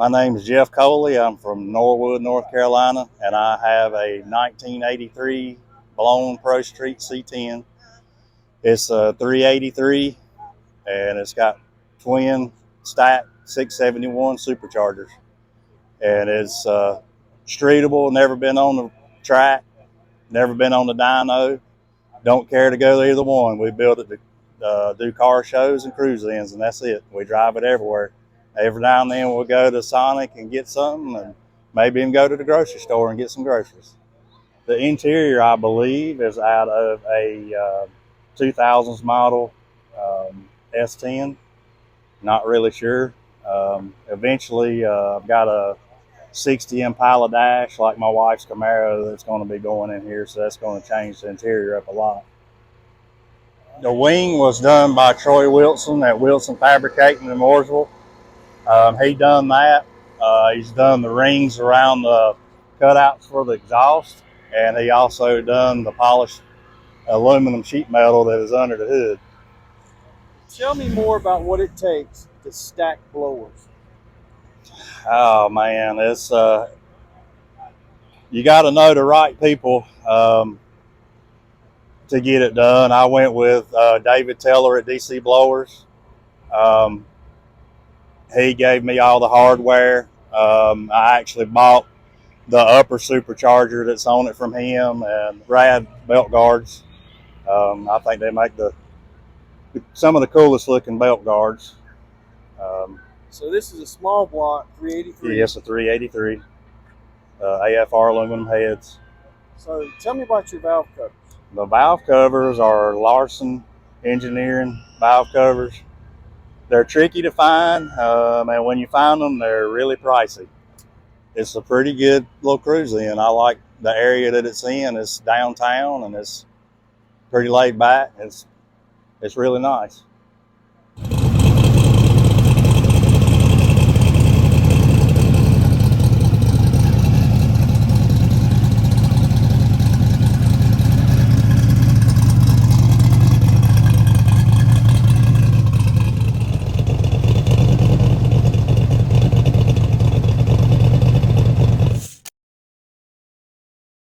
My name is Jeff Coley. I'm from Norwood, North Carolina, and I have a 1983 blown Pro Street C10. It's a 383, and it's got twin stack 671 superchargers, and it's streetable. Never been on the track, never been on the dyno. Don't care to go to either one. We built it to do car shows and cruise ins, and that's it. We drive it everywhere. Every now and then we'll go to Sonic and get something, and maybe even go to the grocery store and get some groceries. The interior, I believe, is out of a 2000s model S10. Not really sure. Eventually, I've got a 60 Impala Dash like my wife's Camaro that's going to be going in here, so that's going to change the interior up a lot. The wing was done by Troy Wilson at Wilson Fabricating in Mooresville. He done that. He's done the rings around the cutouts for the exhaust, and he also done the polished aluminum sheet metal that is under the hood. Tell me more about what it takes to stack blowers. Oh man, it's you got to know the right people to get it done. I went with David Taylor at DC Blowers. He gave me all the hardware. I actually bought the upper supercharger that's on it from him, and rad belt guards. I think they make some of the coolest looking belt guards. So this is a small block, 383. Yes, a 383. AFR aluminum heads. So tell me about your valve covers. The valve covers are Larson Engineering valve covers. They're tricky to find, and when you find them, they're really pricey. It's a pretty good little cruise in. I like the area that it's in. It's downtown, and it's pretty laid back. It's really nice.